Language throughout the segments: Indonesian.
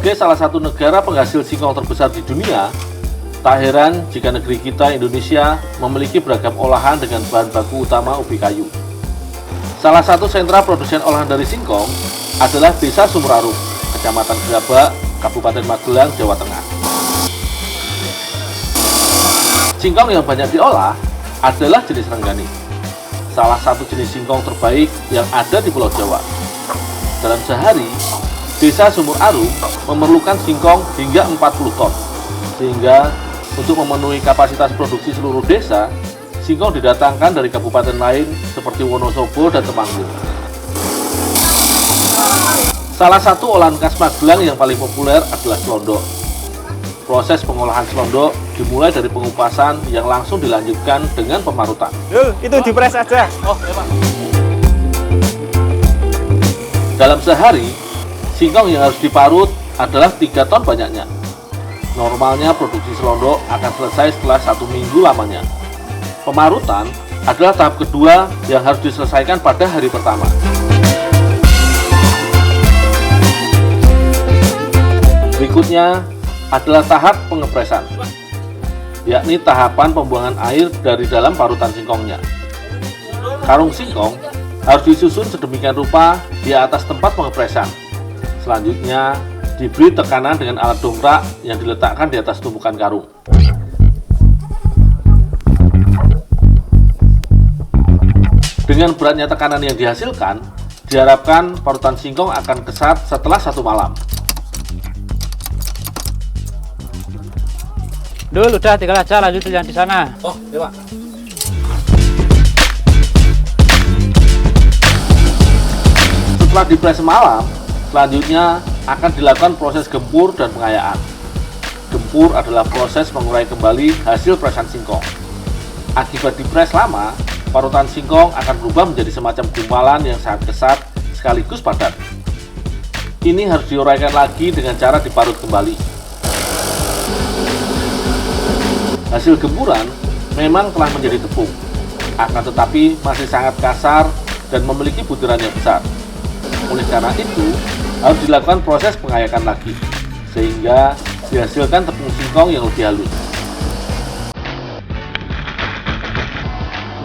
Sebagai salah satu negara penghasil singkong terbesar di dunia, tak heran jika negeri kita Indonesia memiliki beragam olahan dengan bahan baku utama ubi kayu. Salah satu sentra produsen olahan dari singkong adalah Desa Sumurarum, Kecamatan Gerabak, Kabupaten Magelang, Jawa Tengah. Singkong yang banyak diolah adalah jenis Renggani, salah satu jenis singkong terbaik yang ada di Pulau Jawa. Dalam sehari, Desa Sumurarum memerlukan singkong hingga 40 ton, sehingga untuk memenuhi kapasitas produksi seluruh desa, singkong didatangkan dari kabupaten lain seperti Wonosobo dan Temanggung. Salah satu olahan khas Magelang yang paling populer adalah selondok. Proses pengolahan selondok dimulai dari pengupasan yang langsung dilanjutkan dengan pemarutan. Itu dipres aja. Oh, ya Pak. Dalam sehari, singkong yang harus diparut adalah 3 ton banyaknya. Normalnya produksi selondok akan selesai setelah 1 minggu lamanya. Pemarutan adalah tahap kedua yang harus diselesaikan pada hari pertama. Berikutnya adalah tahap pengepresan, yakni tahapan pembuangan air dari dalam parutan singkongnya. Karung singkong harus disusun sedemikian rupa di atas tempat pengepresan. Selanjutnya diberi tekanan dengan alat dongkrak yang diletakkan di atas tumpukan karung. Dengan beratnya tekanan yang dihasilkan, diharapkan parutan singkong akan kesat setelah 1 malam. Dul, udah tinggal aja lanjut yang di sana. Oh, ya Pak. Setelah dipres semalam, selanjutnya akan dilakukan proses gempur dan pengayaan. Gempur adalah proses mengurai kembali hasil presan singkong. Akibat dipres lama, parutan singkong akan berubah menjadi semacam gumpalan yang sangat kesat sekaligus padat. Ini harus diuraikan lagi dengan cara diparut kembali. Hasil gempuran memang telah menjadi tepung, akan tetapi masih sangat kasar dan memiliki butiran yang besar. Oleh karena itu, harus dilakukan proses pengayakan lagi, sehingga dihasilkan tepung singkong yang lebih halus.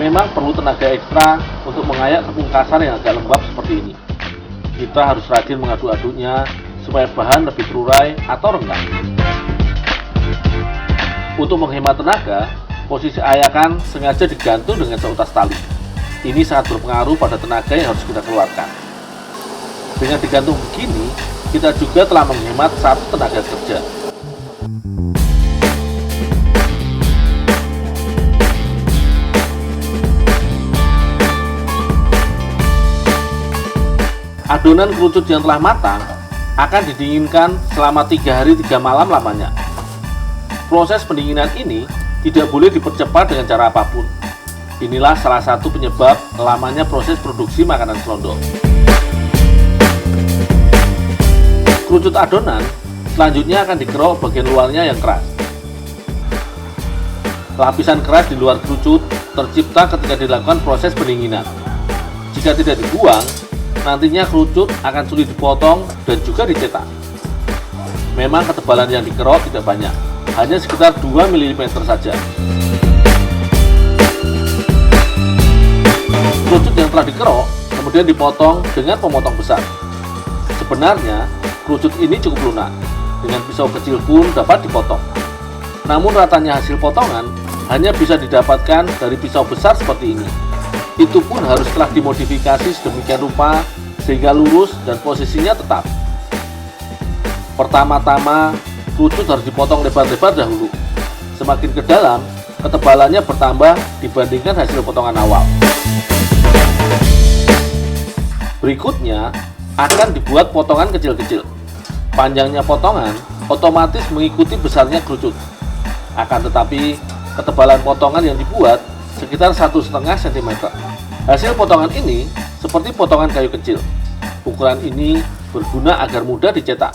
Memang perlu tenaga ekstra untuk mengayak tepung kasar yang agak lembab seperti ini. Kita harus rajin mengaduk-aduknya supaya bahan lebih terurai atau renggang. Untuk menghemat tenaga, posisi ayakan sengaja digantung dengan seutas tali. Ini sangat berpengaruh pada tenaga yang harus kita keluarkan. Dengan digantung begini, kita juga telah menghemat 1 tenaga kerja. Adonan kerucut yang telah matang akan didinginkan selama 3 hari 3 malam lamanya. Proses pendinginan ini tidak boleh dipercepat dengan cara apapun. Inilah salah satu penyebab lamanya proses produksi makanan selondok. Kerucut adonan selanjutnya akan dikerok bagian luarnya yang keras. Lapisan keras di luar kerucut tercipta ketika dilakukan proses pendinginan. Jika tidak dibuang, nantinya kerucut akan sulit dipotong dan juga dicetak. Memang ketebalan yang dikerok tidak banyak, hanya sekitar 2 mm saja. Kerucut yang telah dikerok kemudian dipotong dengan pemotong besar. Sebenarnya kerucut ini cukup lunak, dengan pisau kecil pun dapat dipotong. Namun ratanya hasil potongan hanya bisa didapatkan dari pisau besar seperti ini. Itu pun harus telah dimodifikasi sedemikian rupa sehingga lurus dan posisinya tetap. Pertama-tama kerucut harus dipotong lebar-lebar dahulu. Semakin ke dalam, ketebalannya bertambah dibandingkan hasil potongan awal. Berikutnya, akan dibuat potongan kecil-kecil. Panjangnya potongan otomatis mengikuti besarnya kerucut. Akan tetapi, ketebalan potongan yang dibuat sekitar 1,5 cm. Hasil potongan ini seperti potongan kayu kecil. Ukuran ini berguna agar mudah dicetak.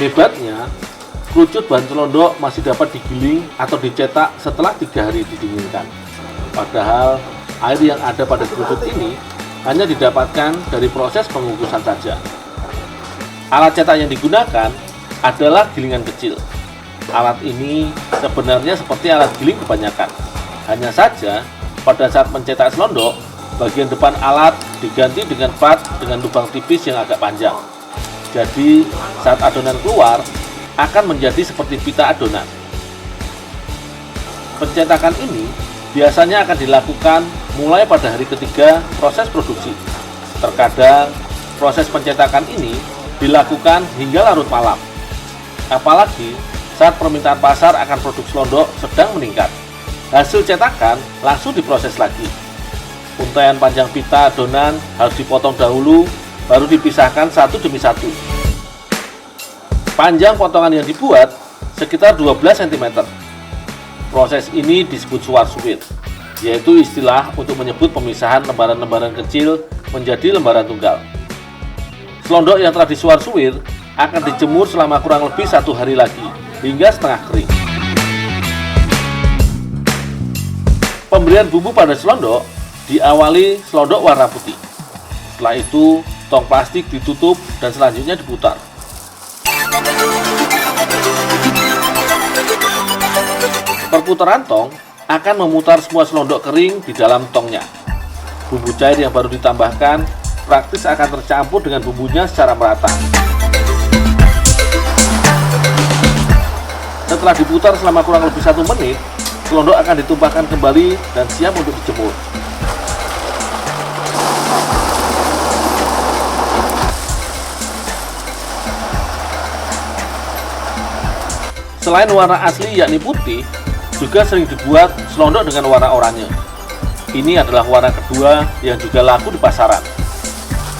Hebatnya, kerucut bahan selondok masih dapat digiling atau dicetak setelah 3 hari didinginkan. Padahal Air yang ada pada geruduk ini hanya didapatkan dari proses pengukusan saja. Alat cetak yang digunakan adalah gilingan kecil. Alat ini sebenarnya seperti alat giling kebanyakan. Hanya saja, pada saat mencetak selondok, bagian depan alat diganti dengan pad dengan lubang tipis yang agak panjang. Jadi, saat adonan keluar, akan menjadi seperti pita adonan. Pencetakan ini biasanya akan dilakukan mulai pada hari ketiga proses produksi. Terkadang, proses pencetakan ini dilakukan hingga larut malam. Apalagi saat permintaan pasar akan produk selondok sedang meningkat. Hasil cetakan langsung diproses lagi. Untaian panjang pita adonan harus dipotong dahulu, baru dipisahkan satu demi satu. Panjang potongan yang dibuat sekitar 12 cm. Proses ini disebut suwar-suwir, yaitu istilah untuk menyebut pemisahan lembaran-lembaran kecil menjadi lembaran tunggal. Selondok yang telah disuwar-suwir akan dijemur selama kurang lebih 1 hari lagi, hingga setengah kering. Pemberian bumbu pada selondok diawali selondok warna putih. Setelah itu, tong plastik ditutup dan selanjutnya diputar. Perputaran tong akan memutar semua selondok kering di dalam tongnya. Bumbu cair yang baru ditambahkan praktis akan tercampur dengan bumbunya secara merata. Setelah diputar selama kurang lebih 1 menit, selondok akan ditumpahkan kembali dan siap untuk dijemur. Selain warna asli yakni putih, juga sering dibuat selondok dengan warna oranye. Ini adalah warna kedua yang juga laku di pasaran.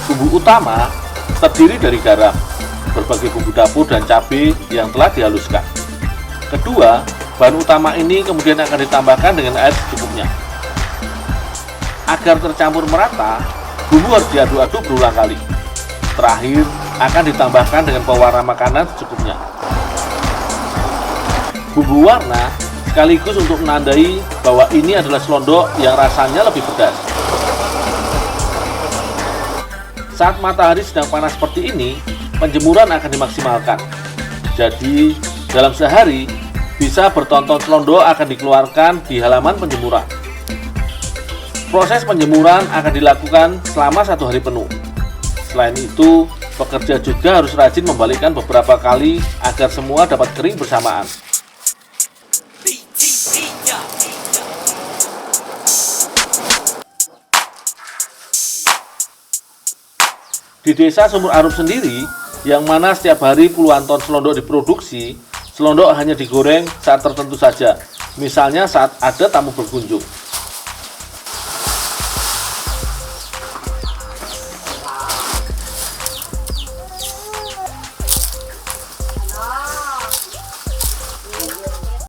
Bumbu utama terdiri dari garam, berbagai bumbu dapur dan cabai yang telah dihaluskan. Kedua, bahan utama ini kemudian akan ditambahkan dengan air secukupnya. Agar tercampur merata, bumbu harus diaduk-aduk berulang kali. Terakhir, akan ditambahkan dengan pewarna makanan secukupnya. Bumbu warna sekaligus untuk menandai bahwa ini adalah selondok yang rasanya lebih pedas. Saat matahari sedang panas seperti ini, penjemuran akan dimaksimalkan. Jadi, dalam sehari, bisa bertonton selondok akan dikeluarkan di halaman penjemuran. Proses penjemuran akan dilakukan selama 1 hari penuh. Selain itu, pekerja juga harus rajin membalikkan beberapa kali agar semua dapat kering bersamaan. Di desa Sumur Arum sendiri, yang mana setiap hari puluhan ton selondok diproduksi, selondok hanya digoreng saat tertentu saja, misalnya saat ada tamu berkunjung.